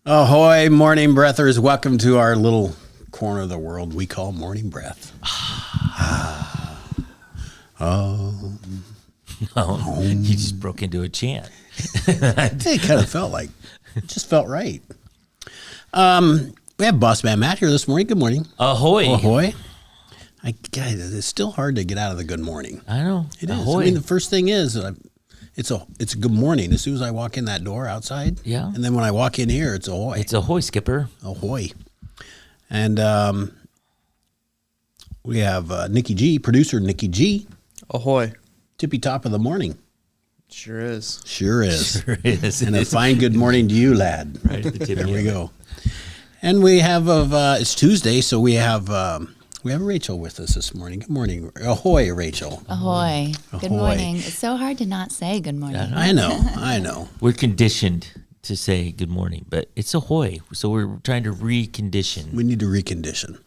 Ahoy, morning breathers. Welcome to our little corner of the world we call Morning Breath. Oh, you just broke into a chant. It kind of felt like, it just felt right. We have Boss Man Matt here this morning. Good morning. Ahoy. Ahoy. Guys, it's still hard to get out of the good morning. I know. It is. Ahoy. I mean, the first thing is, it's a good morning. As soon as I walk in that door outside. Yeah. And then when I walk in here, it's ahoy. It's ahoy, Skipper. Ahoy. And we have Nikki G, producer Nikki G. Ahoy. Tippy top of the morning. Sure is. Sure is. Sure is. And a fine good morning to you, lad. Right at the tip There of we it. go. And we have, it's Tuesday, so we have Rachel with us this morning. Good morning. Ahoy, Rachel. Ahoy. Ahoy. Good morning. It's so hard to not say good morning. I know. We're conditioned to say good morning, but it's ahoy. So we're trying to recondition. We need to recondition.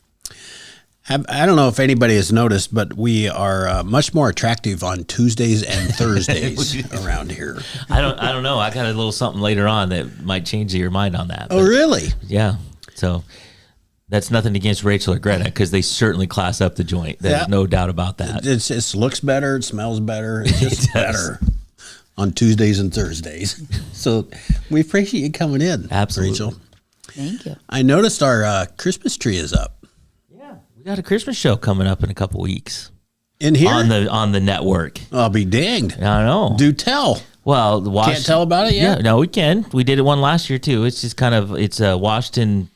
I don't know if anybody has noticed, but we are much more attractive on Tuesdays and Thursdays around here. I don't know. I got a little something later on that might change your mind on that. Oh, but really? yeah. So that's nothing against Rachel or Greta because they certainly class up the joint. There's no doubt about that. It looks better. It smells better. It's just better on Tuesdays and Thursdays. So we appreciate you coming in, Absolutely. Rachel. Thank you. I noticed our Christmas tree is up. Yeah. We got a Christmas show coming up in a couple weeks In here? on the network. I'll be danged. I know. Do tell. Well, Can't tell about it yet? Yeah, no, we can. We did it one last year too. It's just kind of Washington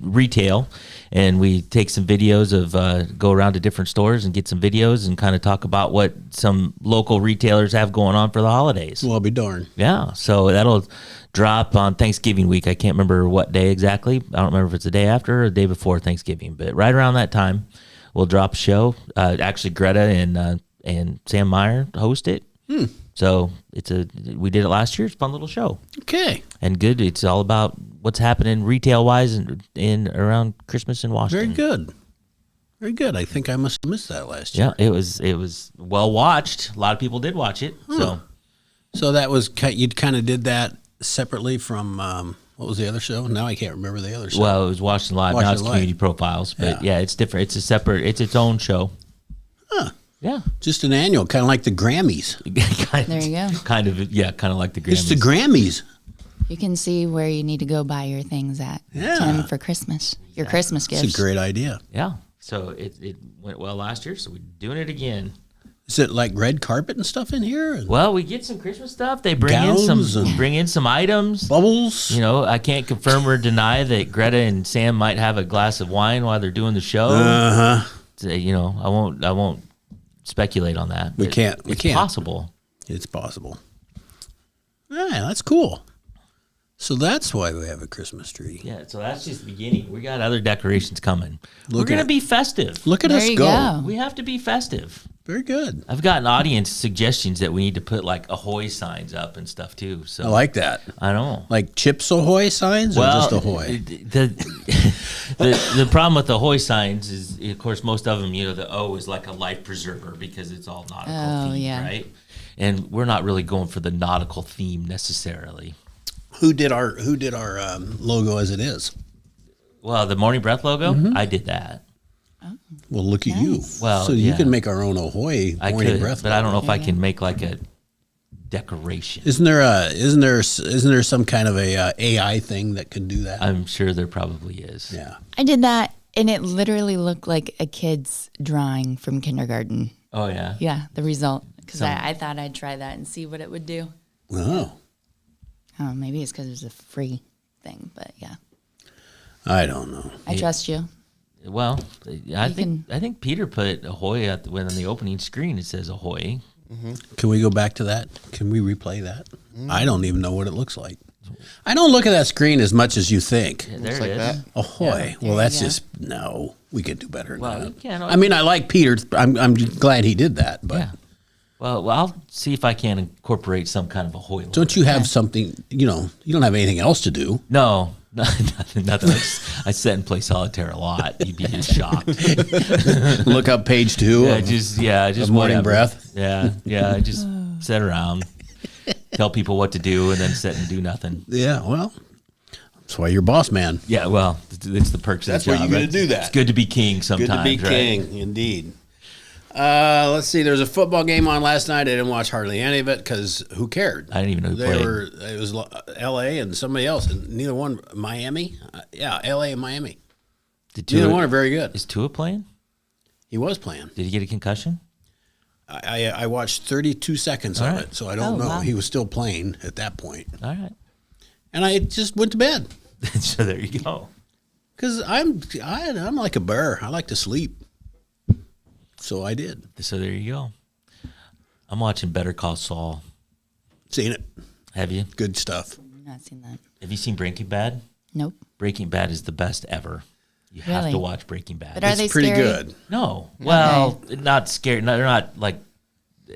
retail, and we take some videos of go around to different stores and get some videos and kind of talk about what some local retailers have going on for the holidays. Well, I'll be darned. Yeah, so that'll drop on Thanksgiving week. I can't remember what day exactly. I don't remember if it's the day after or the day before Thanksgiving, but right around that time, we'll drop a show. Actually, Greta and Sam Meyer host it. So we did it last year. It's a fun little show Okay. and good. It's all about what's happening retail wise in around Christmas in Very Washington. good. Very good. I think I must have missed that last year. Yeah, it was well watched. A lot of people did watch it. So that was, you kind of did that separately from, what was the other show? Now I can't remember the other show. Well, it was Washington Live. Now it's Washington Live. Community Profiles, but Yeah. yeah, it's different. It's a separate. It's its own show. Huh. Yeah. Just an annual, kind of like the Grammys. There you go. Kind of, yeah, kind of like the Grammys. It's the Grammys. You can see where you need to go buy your things at Yeah. time for Christmas. Your Christmas gifts. It's a great idea. Yeah. So it went well last year, so we're doing it again. Is it like red carpet and stuff in here? Well, we get some Christmas stuff. They bring Gowns in some items. Bubbles? You know, I can't confirm or deny that Greta and Sam might have a glass of wine while they're doing the show. Uh-huh. You know, I won't speculate on that. We but can't. It's possible. It's possible. Yeah, that's cool. So that's why we have a Christmas tree. Yeah, so that's just the beginning. We got other decorations coming. We're Look going to at- be festive. Look at There us you go. go. We have to be festive. Very good. I've gotten audience suggestions that we need to put like ahoy signs up and stuff too. So I like that. I know. Like Chips Ahoy signs or just Ahoy? The problem with the ahoy signs is, of course, most of them, you know, the O is like a life preserver because it's all nautical Oh, theme, yeah. right? And we're not really going for the nautical theme necessarily. Who did our logo as it is? Well, the Morning Breath logo, Mm-hmm. I did that. Well, look at you. Well, so you yeah. can make our own Ahoy I Morning could, Breath. but I don't know if I Yeah. can make like a decoration. Isn't there some kind of a AI thing that can do that? I'm sure there probably is. Yeah. I did that, and it literally looked like a kid's drawing from kindergarten. Oh yeah. Yeah, the result. Because Some- I thought I'd try that and see what it would do. Oh, Oh, maybe it's because it was a free thing, but yeah. I don't know. I trust you. Well, I can- think Peter put ahoy when on the opening screen it says ahoy. Can we go back to that? Can we replay that? I don't even know what it looks like. I don't look at that screen as much as you think. Yeah, there Looks it like is. that. Ahoy. Well, you that's go. just no. We could do better than Well, that. you can. I mean, I like Peter. I'm glad he did that. But Yeah. Well, I'll see if I can incorporate some kind of ahoy. logo. don't you have something? You don't have anything else to do. No, nothing. I sit and play solitaire a lot. You'd be just shocked. Look up page 2. Yeah, just Morning whatever. Breath. Yeah. Just sit around, tell people what to do, and then sit and do nothing. Yeah. Well, That's why you're boss man. Yeah, well, it's the perks That's of why the job. you gotta right? do that. It's good to be king sometimes. Good to be right? king, indeed. Let's see. There was a football game on last night. I didn't watch hardly any of it because who cared? I didn't even know who played. It was L.A. and somebody else, and neither one. Miami, L.A. and Miami. Neither one are very good. Is Tua playing? He was playing. Did he get a concussion? I watched 32 seconds All of right. it, so I don't know. wow. He was still playing at that point, All right. and I just went to bed So there you go. because I'm like a bear. I like to sleep, so I did. So there you go. I'm watching Better Call Saul. Seen it. Have you? Good stuff. Not seen that. Have you seen Breaking Bad? Nope. Breaking Bad is the best ever. You have Really? to watch Breaking Bad. But are they It's pretty scary? good. No, well, not scary. No, they're not like.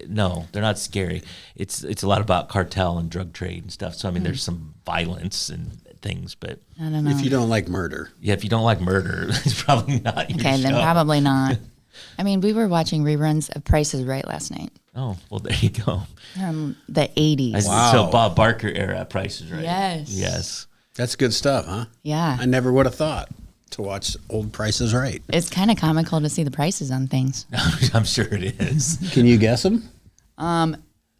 No, they're not scary. It's a lot about cartel and drug trade and stuff. So I mean, there's some violence and things, but I don't know. If you don't like murder, yeah, if you don't like murder, it's probably not your Okay, then show. probably not. I mean, we were watching reruns of Price is Right last night Oh well, there you go. from the 80s. Wow. So Bob Barker era Price is Right. Yes. Yes. that's good stuff, huh? Yeah. I never would have thought to watch old Prices Right. It's kind of comical to see the prices on things. I'm sure it is. Can you guess them?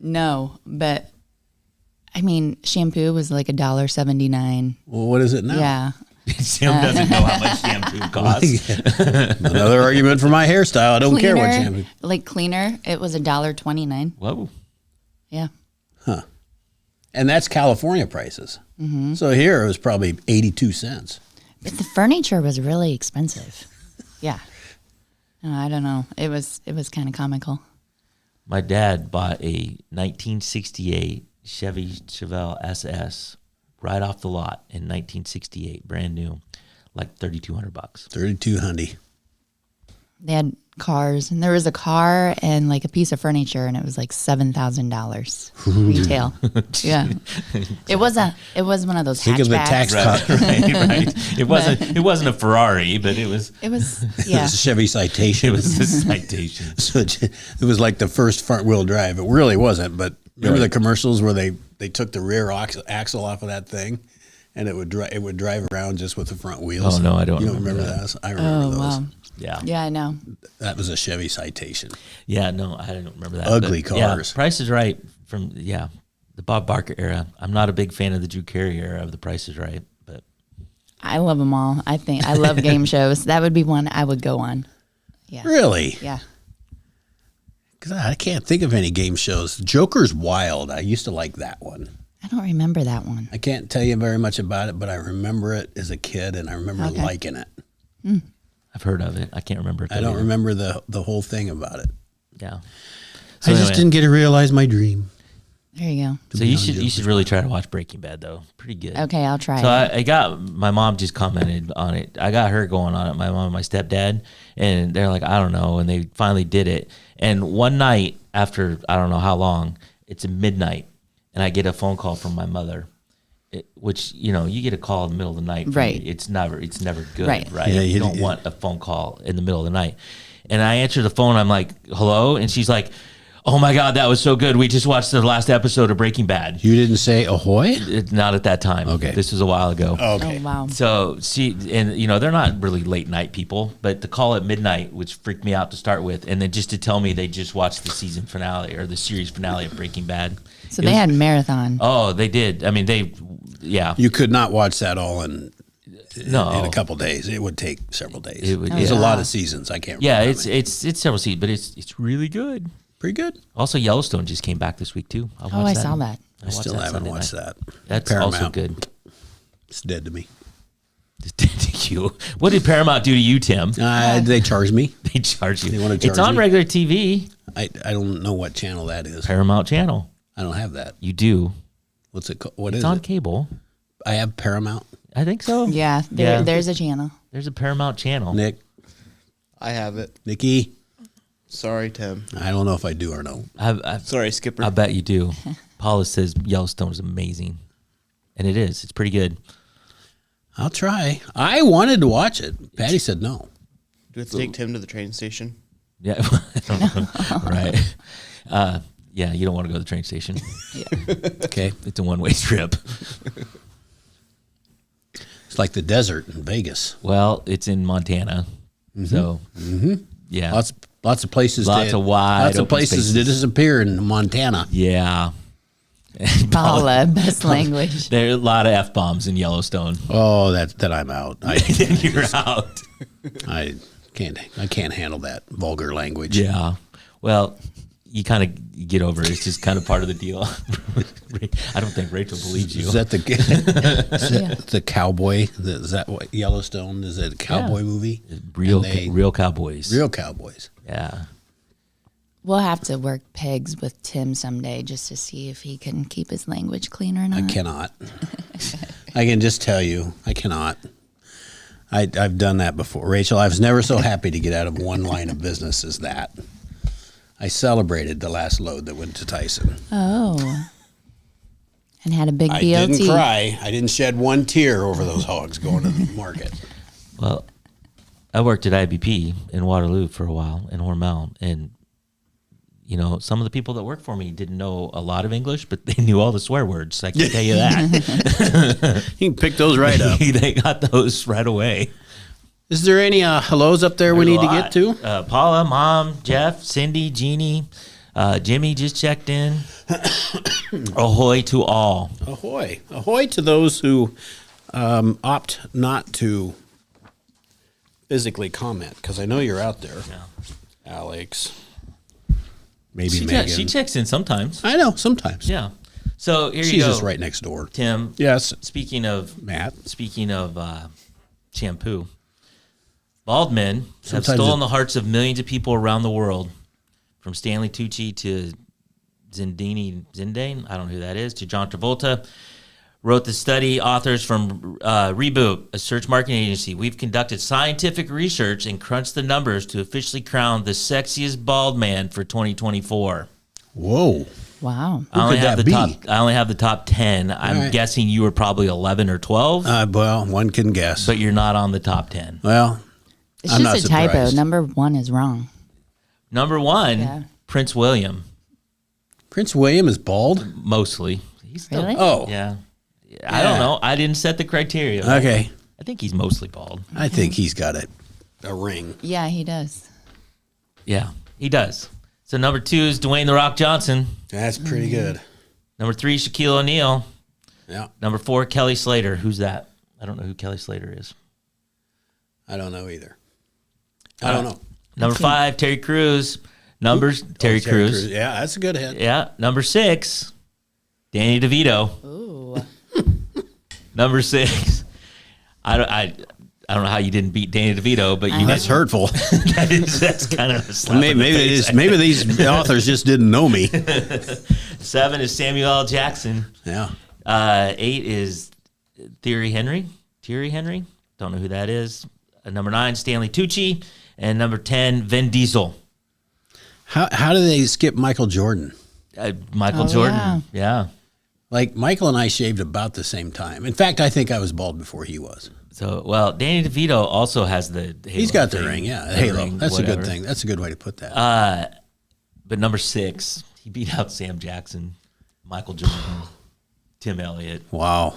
No, but I mean, shampoo was like $1.79. Well, what is it now? Yeah. Sam doesn't know how much shampoo costs. Another argument for my hairstyle. I don't care what shampoo. Like cleaner, it was $1.29. Whoa. Yeah. And that's California prices. So here it was probably 82 cents. But the furniture was really expensive. Yeah. I don't know. It was kind of comical. My dad bought a 1968 Chevy Chevelle SS right off the lot in 1968, brand new, like $3,200. 32 hundy. They had cars, and there was a car and like a piece of furniture, and it was like $7,000 retail. Yeah, it was one of those Think of the hatchbacks. tax cut. Right. It wasn't a Ferrari, but it was It was yeah. It's a Chevy Citation. it was a Citation. So it was like the first front wheel drive. It really wasn't, but remember the commercials where they took the rear axle off of that thing, and it would drive around just with the front wheels. Oh, no, I don't You don't remember remember that. those? I remember Oh those. wow. Yeah. Yeah, I know. That was a Chevy Citation. Yeah, no, I don't remember that. Ugly But, yeah, cars. Price is Right from the Bob Barker era. I'm not a big fan of the Drew Carey era of the Price is Right, but I love them all. I think I love game shows. That would be one I would go on. Yeah. Really? Yeah. Because I can't think of any game shows. Joker's Wild. I used to like that one. I don't remember that one. I can't tell you very much about it, but I remember it as a kid, and I remember Okay. liking it. I've heard of it. I can't remember it. I though don't either. remember the whole thing about it. Yeah. I just anyway, didn't get to realize my dream. There you go. So you should really try to watch Breaking Bad though. Pretty good. Okay, I'll try So it. I got my mom just commented on it. I got her going on it. My mom and my stepdad, and they're like, I don't know, and they finally did it. And one night after I don't know how long, it's midnight, and I get a phone call from my mother, which you get a call in the middle of the night. from Right. me. It's never good. Right. Yeah, you don't want a phone call in the middle of the night. And I answer the phone. I'm like, hello, and she's like, oh my God, that was so good. We just watched the last episode of Breaking Bad. You didn't say ahoy? Not at that time. Okay. This was a while ago. Okay. Oh wow. So they're not really late night people, but to call at midnight, which freaked me out to start with, and then just to tell me they just watched the season finale or the series finale of Breaking Bad. So they had marathon. Oh, they did. I mean, You could not watch that all in no. a couple days. It would take several days. It would- There's a yeah. lot of seasons. I can't Yeah, remember. it's several seasons, but it's really good. pretty good. Also, Yellowstone just came back this week too. I saw that. I still haven't watched that. That's Paramount. also good. It's dead to me. What did Paramount do to you, Tim? They charge me. They charge you. They wanna It's charge on me? regular TV. I don't know what channel that is. Paramount Channel. I don't have that. You do. What's it called? What It's is on it? cable. I have Paramount. I think so. Yeah, Yeah. there's a channel. There's a Paramount Channel. Nick, I have it. Nikki. Sorry, Tim. I don't know if I do or no. Sorry, Skipper. I bet you do. Paula says Yellowstone is amazing, and it is. It's pretty good. I'll try. I wanted to watch it. Patty said no. Do we have to take Tim to the train station? Yeah, right. Yeah, you don't want to go to the train station. Okay. It's a one-way trip. It's like the desert in Vegas. Well, it's in Montana, so yeah, Lots of places. Lots of wide Lots of open places to spaces. disappear in Montana. yeah. Paula, best language. There are a lot of F-bombs in Yellowstone. Oh, that I'm out. Then you're out. I can't handle that vulgar language. Yeah. Well, you kind of get over it. It's just kind of part of the deal. I don't think Rachel believes you. Is that Yeah. the cowboy? Is that what Yellowstone? Is it a cowboy movie? real And real cowboys? real cowboys. Yeah. We'll have to work pegs with Tim someday just to see if he can keep his language clean or not. I cannot. I can just tell you, I cannot. I've done that before, Rachel. I was never so happy to get out of one line of business as that. I celebrated the last load that went to Tyson. Oh. And had a big I BLT. didn't cry. I didn't shed one tear over those hogs going to the market. Well, I worked at IBP in Waterloo for a while in Hormel, and you know, some of the people that worked for me didn't know a lot of English, but they knew all the swear words. I can tell you that. You can pick those right up. They got those right away. Is there any hellos up there we There's need a to lot. get to? Paula, Mom, Jeff, Cindy, Jeannie, Jimmy just checked in. Ahoy to all. Ahoy. Ahoy to those who opt not to physically comment, because I know you're out there. Yeah. Alex. Maybe She Megan. checks in sometimes. I know, sometimes. Yeah. So here She's you go. just right next door. Tim. Yes, Speaking of Matt. shampoo, bald men have Sometimes stolen the hearts of millions of people around the world, from Stanley Tucci to Zendane, I don't know who that is, to John Travolta. Wrote the study. Authors from Reboot, a search marketing agency. We've conducted scientific research and crunched the numbers to officially crown the sexiest bald man for 2024. Whoa. Wow. I only could have that the be? top. I only have the top 10. I'm right. guessing you were probably 11 or 12, Well, one can guess. but you're not on the top 10. Well, It's I'm not just a typo. surprised. Number 1 is wrong. Number 1, Yeah. Prince William, Prince William is bald? mostly. He's still, Really? Oh, Yeah. I don't know. I didn't set the criteria. okay. I think he's mostly bald. I think he's got a ring. Yeah, he does. Yeah, he does. So number 2 is Dwayne The Rock Johnson. That's pretty good. Number 3, Shaquille O'Neal. Yeah, Number 4, Kelly Slater. Who's that? I don't know who Kelly Slater is. I don't know either. I don't know. Number 5, Terry Crews. Terry Crews. Yeah, that's a good hit. Yeah. Number 6, Danny DeVito. Ooh. Number 6. I don't know how you didn't beat Danny DeVito, but you That's did. hurtful. That's kind of a slap in the face. Maybe these authors just didn't know me. 7 is Samuel L. Jackson. Yeah. 8 is Thierry Henry. Don't know who that is. Number 9, Stanley Tucci. And number 10, Vin Diesel. How do they skip Michael Jordan? Michael Oh, Jordan. Yeah. Like, Michael and I shaved about the same time. In fact, I think I was bald before he was. So, well, Danny DeVito also has the Halo. He's got the thing. ring, yeah. The Halo. ring, That's a whatever. good thing. That's a good way to put that. But number 6, he beat out Sam Jackson, Michael Jordan, Tim Elliott. Wow.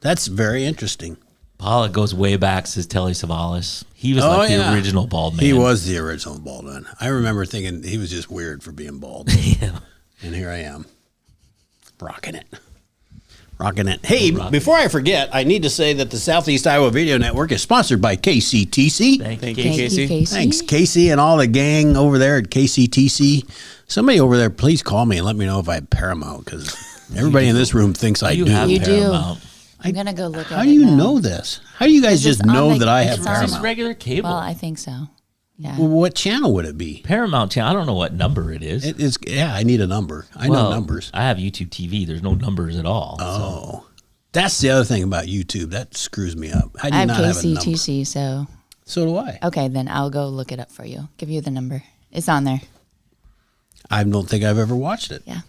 That's very interesting. Paula goes way back, says Telly Savalas. He was like the original bald man. He was the original bald man. I remember thinking he was just weird for being bald. Yeah. And here I am. Rocking it. Hey, before I forget, I need to say that the Southeast Iowa Video Network is sponsored by KCTC. Thank you, Thank you, Casey. Casey. Casey. Thanks, Casey, and all the gang over there at KCTC. Somebody over there, please call me and let me know if I have Paramount, because everybody in this room thinks I You do. have You do. Paramount. I'm going to go look at it. How do you now. know this? How do you guys It's just on know the- that I have it's on- It's just Paramount? regular cable. Well, I think so. Yeah. Well, what channel would it be? Paramount channel. I don't know what number it is. It's yeah. I need a number. I know numbers. I have YouTube TV. There's no numbers at all. Oh, that's the other thing about YouTube that screws me up. How do I you have not have a number? KCTC, so. So do I. Okay, then I'll go look it up for you. Give you the number. It's on there. I don't think I've ever watched it. Yeah.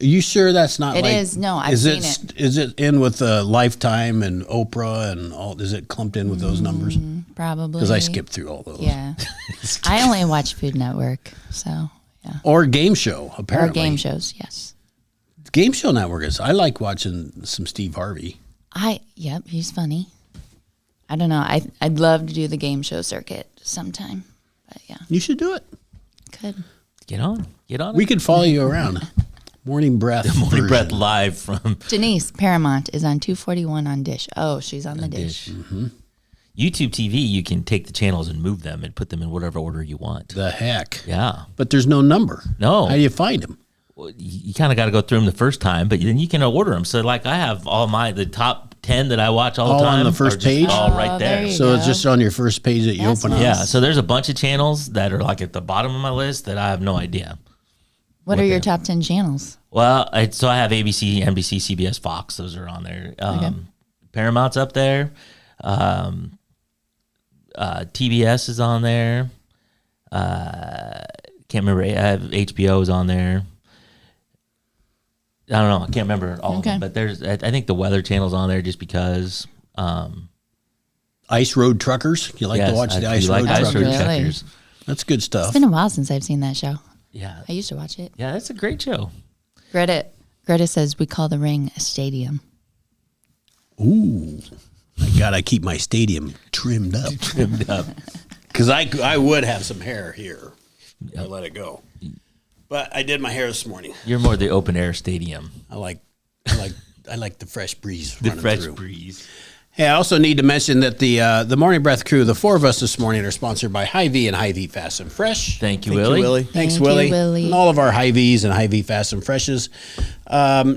Are you sure that's not? It like, is. No, I've is seen it. Is it in with Lifetime and Oprah and all? Is it clumped in with those numbers? Probably. Because I skipped through all those. Yeah. I only watch Food Network, so yeah. Or Game Show. Or Apparently, game shows, yes. Game Show Network is. I like watching some Steve Harvey. Yep, he's funny. I don't know. I'd love to do the game show circuit sometime. But yeah, You should do it. could. Get on. We could follow you around. Morning Breath. Morning version. Breath live from Denise Paramount is on 241 on Dish. Oh, she's on the Dish. YouTube TV. You can take the channels and move them and put them in whatever order you want. The heck. Yeah. But there's no number. No. How do you find them? Well, you kind of got to go through them the first time, but then you can order them. So like I have the top 10 that I watch all All the on time. the first are just page? all Oh, right there there. you So it's go. just on your first page that you That's open up. Yeah, so there's a bunch of channels that are like at the bottom of my list that I have no idea. What are your top 10 channels? Well, I have ABC, NBC, CBS, Fox. Those are on there. Paramount's up there. TBS is on there. Can't remember. I have HBO's on there. I don't know. I can't remember all of them, but I think the Weather Channel's on there just because. Ice Road Truckers. You like to watch the Ice Road Truckers? Really? Truckers. That's good stuff. It's been a while since I've seen that show. Yeah, I used to watch it. yeah, that's a great show. Greta says we call the ring a stadium. Ooh. I gotta keep my stadium trimmed up. Trimmed up. Because I would have some hair here. I let it go. But I did my hair this morning. You're more the open air stadium. I like the fresh breeze running through. breeze. Hey, I also need to mention that the Morning Breath crew, the four of us this morning, are sponsored by Hy-Vee and Hy-Vee Fast and Fresh. Thank you, Thank you, Willie. Willie. Thanks, Thank you, Willie. Willie. And all of our Hy-Vees and Hy-Vee Fast and Freshes.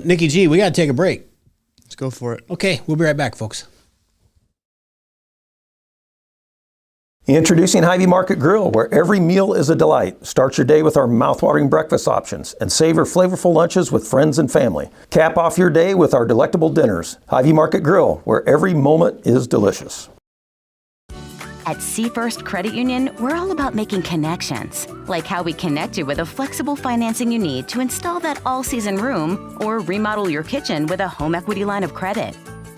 Nikki G, we got to take a break. Let's go for it. Okay, we'll be right back, folks. Introducing Hy-Vee Market Grill, where every meal is a delight. Start your day with our mouthwatering breakfast options and savor flavorful lunches with friends and family. Cap off your day with our delectable dinners. Hy-Vee Market Grill, where every moment is delicious. At Seafirst Credit Union, we're all about making connections, like how we connect you with a flexible financing you need to install that all-season room or remodel your kitchen with a home equity line of credit.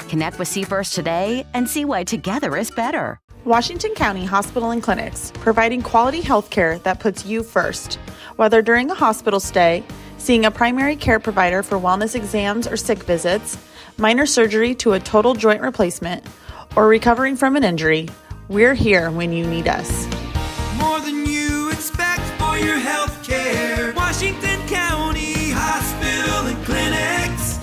Connect with Seafirst today and see why together is better. Washington County Hospital and Clinics, providing quality health care that puts you first. Whether during a hospital stay, seeing a primary care provider for wellness exams or sick visits, minor surgery to a total joint replacement, or recovering from an injury, we're here when you need us. More than you expect for your health care. Washington County Hospital and Clinics.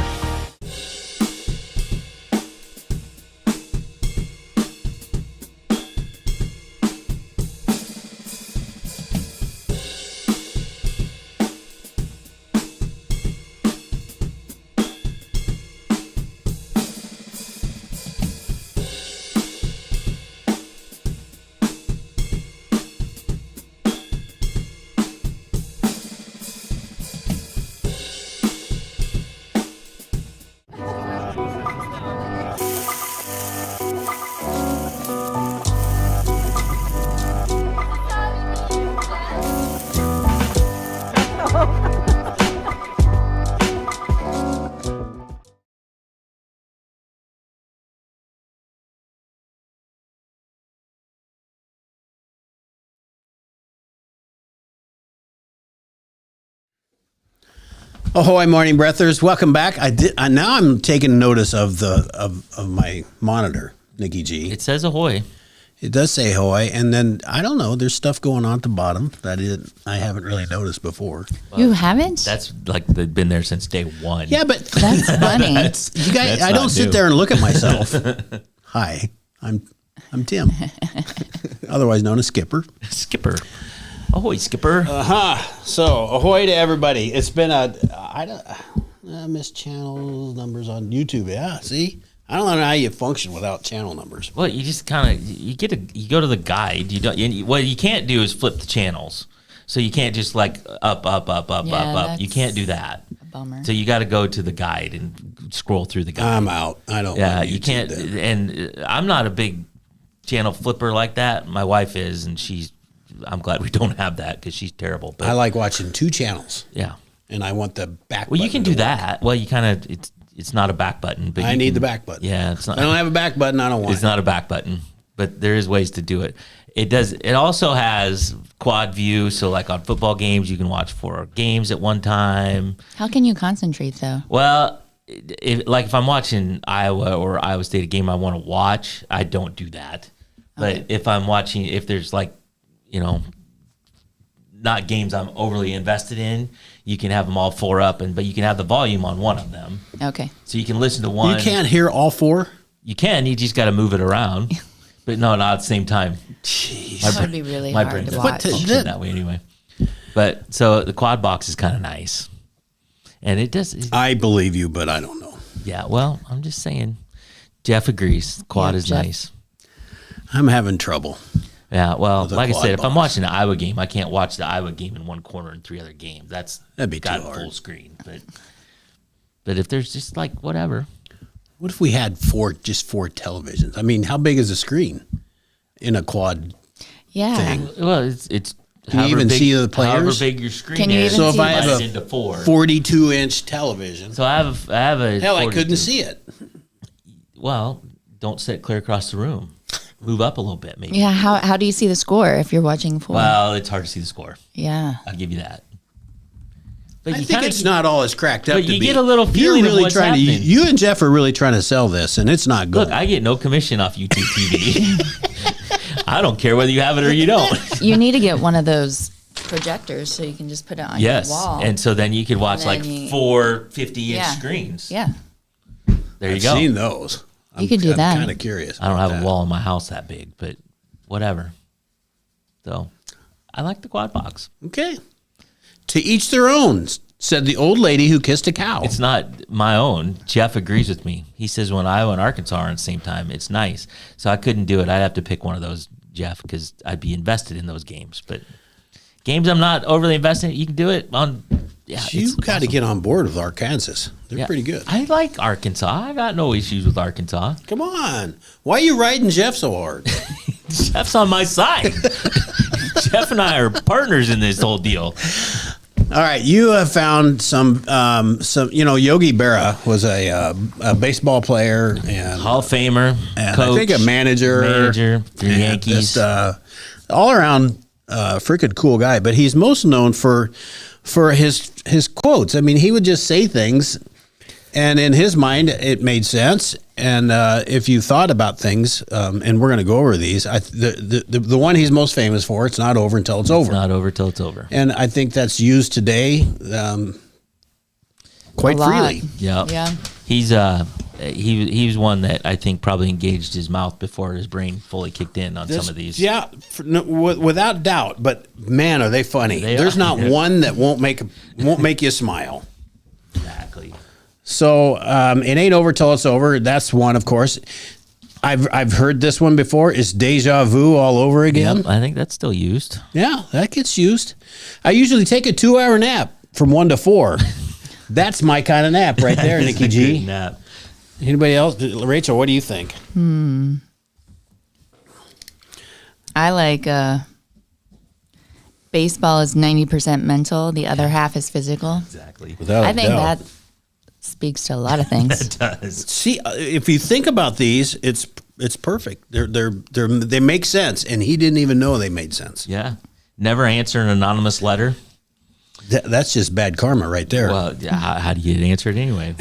Ahoy, Morning Breathers! Welcome back. Now I'm taking notice of of my monitor, Nikki G. It says ahoy. It does say ahoy, and then I don't know. There's stuff going on at the bottom that I haven't really noticed before. You haven't? That's like they've been there since day one. Yeah, but That's funny. you guys, that's I not don't sit new. there and look at myself. Hi, I'm Tim, otherwise known as Skipper. Skipper. Ahoy, Skipper. So ahoy to everybody! It's been I miss channel numbers on YouTube. Yeah, see, I don't know how you function without channel numbers. Well, you just kind of you go to the guide. You don't. What you can't do is flip the channels. So you can't just like up. Yeah, You can't do that. a bummer. So you got to go to the guide and scroll through the guide. I'm out. I don't. Yeah, want you YouTube can't. then. And I'm not a big channel flipper like that. My wife is, and I'm glad we don't have that because she's terrible. But I like watching two channels, yeah. and I want the back. Well, you button can do to work. that. Well, you kind of it's not a back button, but I you need can- the back button. Yeah, it's not. I don't have a back button. I don't want It's it. not a back button, but there is ways to do it. It does. It also has quad view, so like on football games, you can watch 4 games at one time. How can you concentrate though? Well, if I'm watching Iowa or Iowa State, a game I want to watch, I don't do that. But if I'm watching, if there's like, not games I'm overly invested in, you can have them all 4 up, but you can have the volume on one of them. Okay. So you can listen to one. You can't hear all 4? You can. You just got to move it around. But no, not at the same time. Jeez. That would be really My hard brain to doesn't watch. function that way anyway. But so the quad box is kind of nice, and it does. I believe you, but I don't know. Yeah. Well, I'm just saying. Jeff agrees. Quad Yeah, is Jeff. nice. I'm having trouble. Yeah. Well, With a like I quad said, if I'm box. watching the Iowa game, I can't watch the Iowa game in one corner and 3 other games. That'd be got too hard. full screen. But if there's just like whatever. What if we had 4 televisions? I mean, how big is the screen in a quad Yeah. thing? Well, it's. Can you however even big, see the players? However big your screen Can you is. even So if see I have divided a into 4. 42-inch television, So I have a. hell, I 42. couldn't see it. Well, don't sit clear across the room. Move up a little bit, maybe. Yeah. How do you see the score if you're watching 4? Well, it's hard to see the score. Yeah. I'll give you that. But I you think kinda- it's not all as cracked up But to you be. get a little feeling You're of really what's trying happening. to. You and Jeff are really trying to sell this, and it's not good. Look, I get no commission off YouTube TV. I don't care whether you have it or you don't. You need to get one of those projectors so you can just put it on Yes. your wall. And so then you could watch And like then you- 4 50-inch Yeah. screens. Yeah. There you I've go. seen those. You could do that. I'm kind of curious. I don't about have that. a wall in my house that big, but whatever. So I like the quad box. Okay. To each their own, said the old lady who kissed a cow. It's not my own. Jeff agrees with me. He says when Iowa and Arkansas are at the same time, it's nice. So I couldn't do it. I'd have to pick one of those, Jeff, because I'd be invested in those games. But games I'm not overly invested in, you can do it on. Yeah, you it's got to awesome. get on board with Arkansas. They're Yeah. pretty good. I like Arkansas. I got no issues with Arkansas. Come on. Why are you riding Jeff so hard? Jeff's on my side. Jeff and I are partners in this whole deal. All right, you have found some. Yogi Berra was a baseball player and Hall of Famer, and coach, I think a manager for the and Yankees. just, all around freaking cool guy. But he's most known for his quotes. I mean, he would just say things, and in his mind, it made sense. And if you thought about things, and we're going to go over these, the one he's most famous for, it's not over until it's over. It's not over till it's over. And I think that's used today quite A lot. freely. Yeah. Yeah. He's he was one that I think probably engaged his mouth before his brain fully kicked in on some of these. Yeah, without doubt. But man, are they funny? They There's are. not one that won't make you smile. Exactly. So it ain't over till it's over. That's one, of course. I've heard this one before. It's deja vu all over again. Yep, I think that's still used. Yeah, that gets used. I usually take a 2-hour nap from 1 to 4. That's my kind of nap right there, Nikki G. Nap. Anybody else? Rachel, what do you think? I like baseball is 90% mental, the other half is physical. Exactly. Without I a think doubt. that speaks to a lot of things. It does. See, if you think about these, it's perfect. They make sense, and he didn't even know they made sense. Yeah. Never answer an anonymous letter. That's just bad karma right there. Well, yeah, how do you get it answered anyway?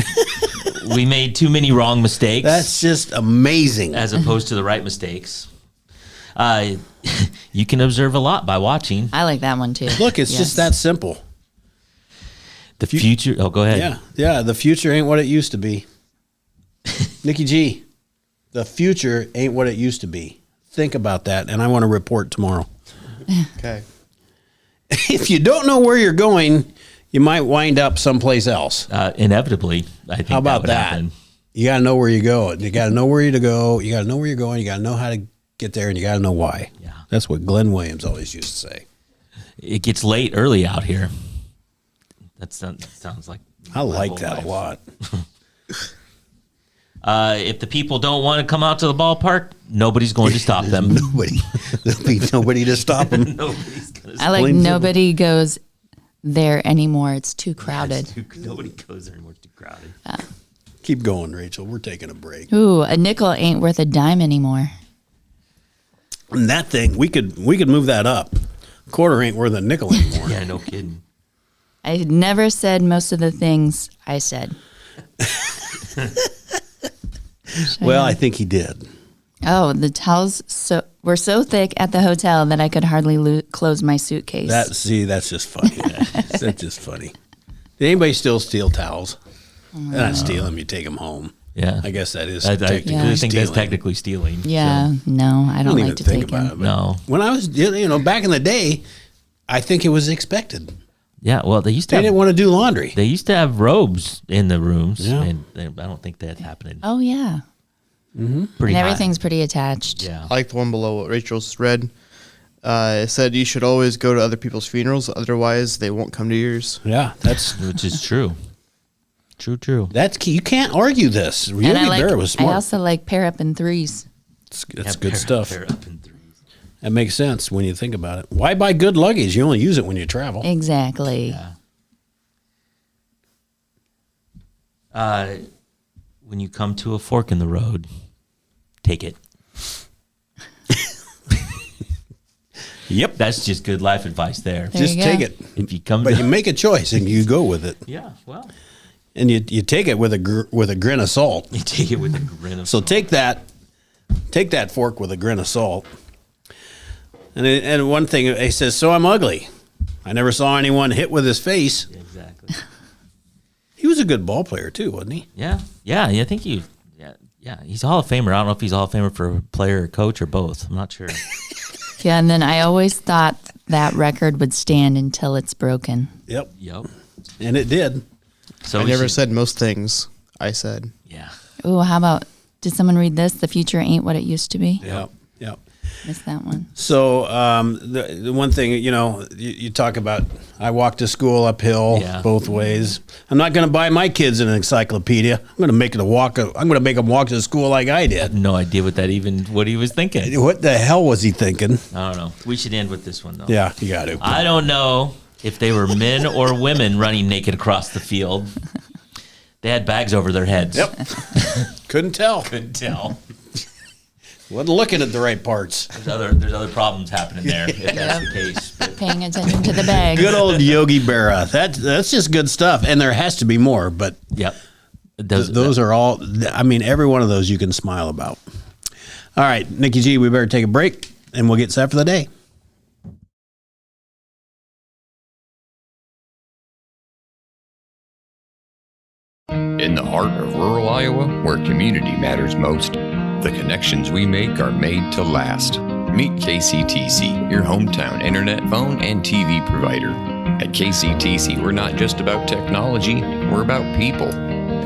We made too many wrong mistakes. That's just amazing. as opposed to the right mistakes. You can observe a lot by watching. I like that one too. Look, it's Yes. just that simple. The future. Oh, go ahead. Yeah. The future ain't what it used to be. Nikki G, the future ain't what it used to be. Think about that, and I want to report tomorrow. Okay. If you don't know where you're going, you might wind up someplace else. Inevitably, I think How about would that? happen. You got to know where you go. You got to know where to go. You got to know where you're going. You got to know how to get there, and you got to know why. Yeah. That's what Glenn Williams always used to say. It gets late early out here. That sounds like I like my that whole a lot. If the people don't want to come out to the ballpark, nobody's going to stop them. There'll be nobody to stop them. Nobody's going to I like Plain simple. nobody goes there anymore. It's too crowded. Nobody goes there anymore. It's too crowded. Keep going, Rachel. We're taking a break. Ooh, a nickel ain't worth a dime anymore. And that thing, we could move that up. Quarter ain't worth a nickel anymore. Yeah, no kidding. I never said most of the things I said. Well, I think he did. Oh, the towels were so thick at the hotel that I could hardly close my suitcase. That's just funny. That's just funny. Did anybody still steal towels? They're not steal them. You take them home. Yeah. I guess that is I technically think stealing. that's technically stealing. yeah, no, I I don't don't like even to think take about them. it. But No. when I was, back in the day, I think it was expected. Yeah, well, they used to They didn't have, want to do laundry. they used to have robes in the rooms, Yeah. and I don't think that happened. Oh yeah, Pretty and high. everything's pretty attached. Yeah. I like the one below what Rachel's read. It said you should always go to other people's funerals, otherwise they won't come to yours. Yeah, Which is true. True. that's key. You can't argue this. Yogi And I Berra was smart. also like pair up in threes. That's good stuff. Pair up in threes. That makes sense when you think about it. Why buy good luggage? You only use it when you travel. Exactly. When you come to a fork in the road, take it. Yep. That's just good life advice there. There Just you take go. it. If you come But to, you make a choice and you go with it. yeah, well, And you take it with a grin of salt. you take it with a grin of So salt. take that fork with a grin of salt. And one thing he says, so I'm ugly. I never saw anyone hit with his face. Exactly. He was a good ball player too, wasn't he? Yeah. I think he's a Hall of Famer. I don't know if he's a Hall of Famer for a player or coach or both. I'm not sure. Yeah, and then I always thought that record would stand until it's broken. Yep. Yep. And it did. So I we never should- said most things I said. Yeah. Oh, how about, did someone read this? The future ain't what it used to be. Yep. Yep. Missed that one. So the one thing, you talk about, I walk to school uphill Yeah. both ways. I'm not going to buy my kids an encyclopedia. I'm going to make them walk to school like I did. No idea what he was thinking. What the hell was he thinking? I don't know. We should end with this one though. Yeah, you got to. I don't know if they were men or women running naked across the field. They had bags over their heads. Yep. Couldn't tell. Couldn't tell. Wasn't looking at the right parts. There's other problems happening there if that's the case. But Paying attention to the bag. Good old Yogi Berra. That's just good stuff. And there has to be more, but yep. those are all, every one of those you can smile about. All right, Nikki G, we better take a break and we'll get set for the day. In the heart of rural Iowa, where community matters most, the connections we make are made to last. Meet KCTC, your hometown internet, phone, and TV provider. At KCTC, we're not just about technology, we're about people.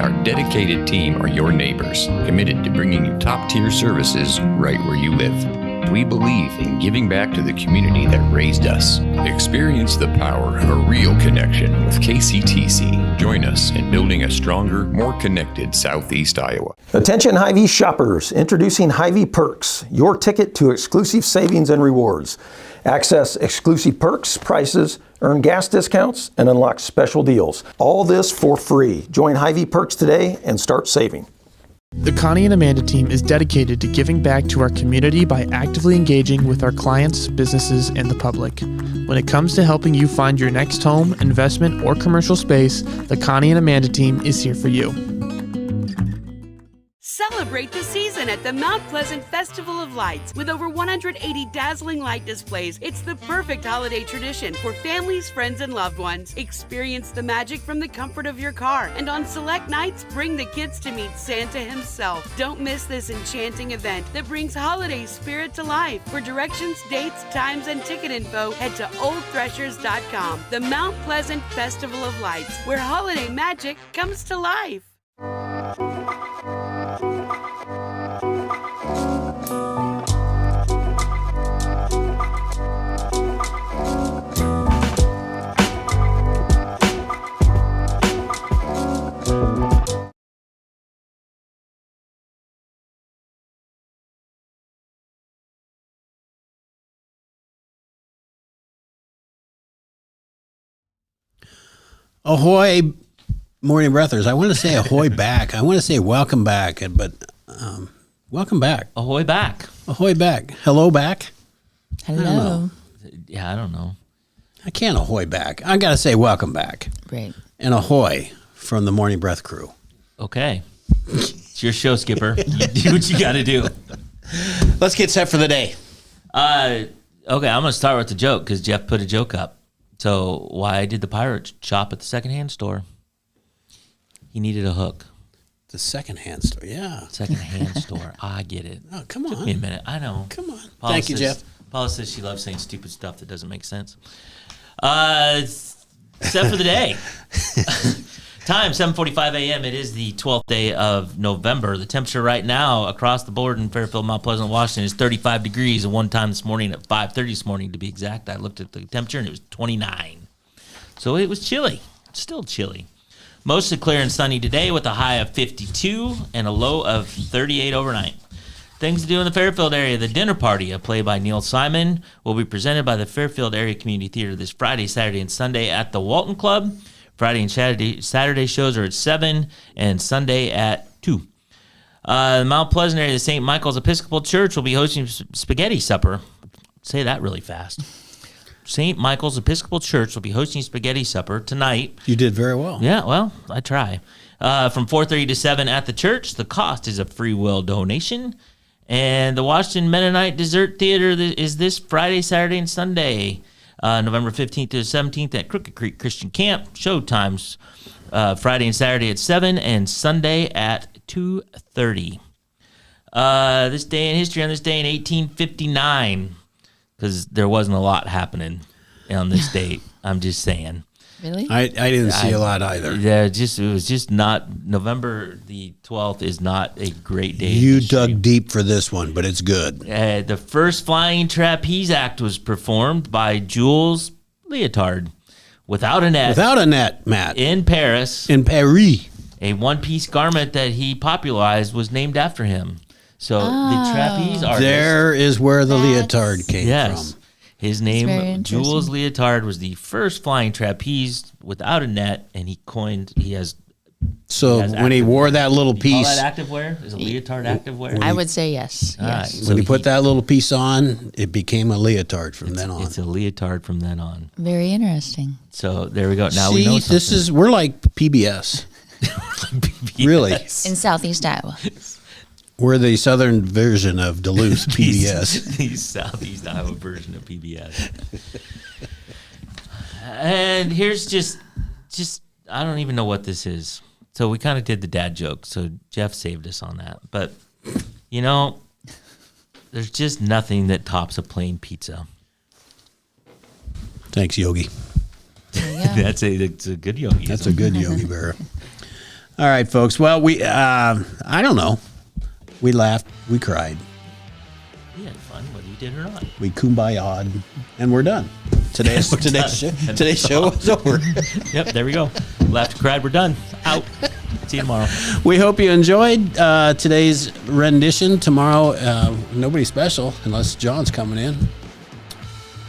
Our dedicated team are your neighbors, committed to bringing you top-tier services right where you live. We believe in giving back to the community that raised us. Experience the power of a real connection with KCTC. Join us in building a stronger, more connected Southeast Iowa. Attention Hy-Vee shoppers, introducing Hy-Vee Perks, your ticket to exclusive savings and rewards. Access exclusive perks, prices, earn gas discounts, and unlock special deals. All this for free. Join Hy-Vee Perks today and start saving. The Connie and Amanda team is dedicated to giving back to our community by actively engaging with our clients, businesses, and the public. When it comes to helping you find your next home, investment, or commercial space, the Connie and Amanda team is here for you. Celebrate the season at the Mount Pleasant Festival of Lights. With over 180 dazzling light displays, it's the perfect holiday tradition for families, friends, and loved ones. Experience the magic from the comfort of your car, and on select nights, bring the kids to meet Santa himself. Don't miss this enchanting event that brings holiday spirit to life. For directions, dates, times, and ticket info, head to oldthreshers.com. The Mount Pleasant Festival of Lights, where holiday magic comes to life. Ahoy, morning breathers. I want to say ahoy back. I want to say welcome back, but welcome back. Ahoy back. Ahoy back. Hello back. Hello. Yeah, I don't know. I can't ahoy back. I got to say welcome back. Right. And ahoy from the Morning Breath crew. Okay. It's your show, Skipper. You do what you got to do. Let's get set for the day. Okay, I'm going to start with the joke because Jeff put a joke up. So why did the pirate shop at the secondhand store? He needed a hook. The secondhand store, yeah. Secondhand store. I get it. Oh, come on. Took me a minute. I know. Come on. Paula Thank you, says- Jeff. Paula says she loves saying stupid stuff that doesn't make sense. Set for the day. Time, 7:45 a.m. It is the 12th day of November. The temperature right now across the board in Fairfield, Mount Pleasant, Washington is 35 degrees. And one time this morning at 5:30 this morning, to be exact, I looked at the temperature and it was 29. So it was chilly. Still chilly. Mostly clear and sunny today with a high of 52 and a low of 38 overnight. Things to do in the Fairfield area. The dinner party, a play by Neil Simon, will be presented by the Fairfield Area Community Theater this Friday, Saturday, and Sunday at the Walton Club. Friday and Saturday shows are at 7 and Sunday at 2. Mount Pleasant area, the St. Michael's Episcopal Church will be hosting spaghetti supper. Say that really fast. St. Michael's Episcopal Church will be hosting spaghetti supper tonight. You did very well. Yeah, well, I try. From 4:30 to 7 at the church. The cost is a free will donation. And the Washington Mennonite Dessert Theater is this Friday, Saturday, and Sunday, November 15th to the 17th at Crooked Creek Christian Camp. Show times Friday and Saturday at 7 and Sunday at 2:30. This day in history, on this day in 1859, because there wasn't a lot happening on this date. I'm just saying. Really? I didn't see a lot either. Yeah, it was just not. November the 12th is not a great day. You dug deep for this one, but it's good. The first flying trapeze act was performed by Jules Leotard without a net. Without a net, Matt. In Paris. In Paris. A one-piece garment that he popularized was named after him. So the trapeze artist. There is where the leotard came Yes. from. His very name, interesting. Jules Leotard, was the first flying trapeze without a net, and he has So has when he active- wore that little you call piece, that activewear? Is a leotard activewear? I would say yes. All right. Yes. when So he put that little piece on, it became a leotard from then on. It's a leotard from then on. Very interesting. So there we go. Now See, we know something. we're like PBS. Really. In Southeast Iowa. We're the southern version of Duluth PBS. The Southeast Iowa version of PBS. And here's just I don't even know what this is. So we kind of did the dad joke. So Jeff saved us on that. But you know, there's just nothing that tops a plain pizza. Thanks, Yogi. That's a good yogi. That's a good Yogi Berra. All right, folks. Well, I don't know. We laughed. We cried. We had fun, whether you did or not. We kumbaya'd, and we're done. Today's show is over. Yep, there we go. Laughed, cried, we're done. Out. See you tomorrow. We hope you enjoyed today's rendition. Tomorrow, nobody special unless John's coming in.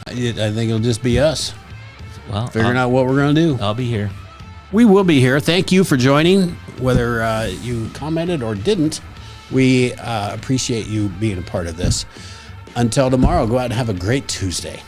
I think it'll just be us Well, figuring out what we're going to do. I'll be here. We will be here. Thank you for joining, whether you commented or didn't. We appreciate you being a part of this. Until tomorrow, go out and have a great Tuesday.